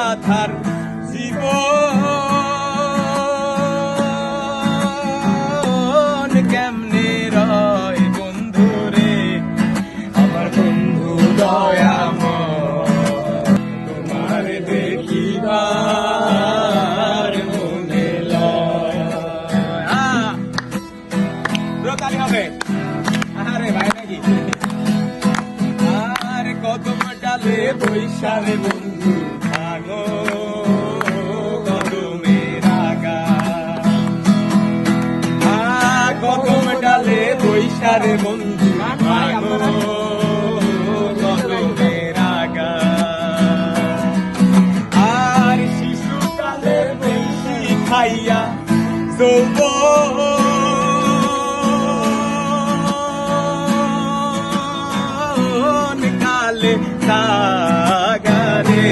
গাথার জীবন কেমনে রয় বন্ধু রে আমার বন্ধু দয়াময় তোমার দেখিবার মনে লয় ব্রতালি হবে আরে ভাই নাকি আর কদম ডালে বৈশারে বন্ধু ভাঙো কদমের আগা কদম ডালে বৈশারে বন্ধু ভাঙো কদমের আগা আর শিশুকালে বেশি খাইয়া যৌবন কালে সাগরে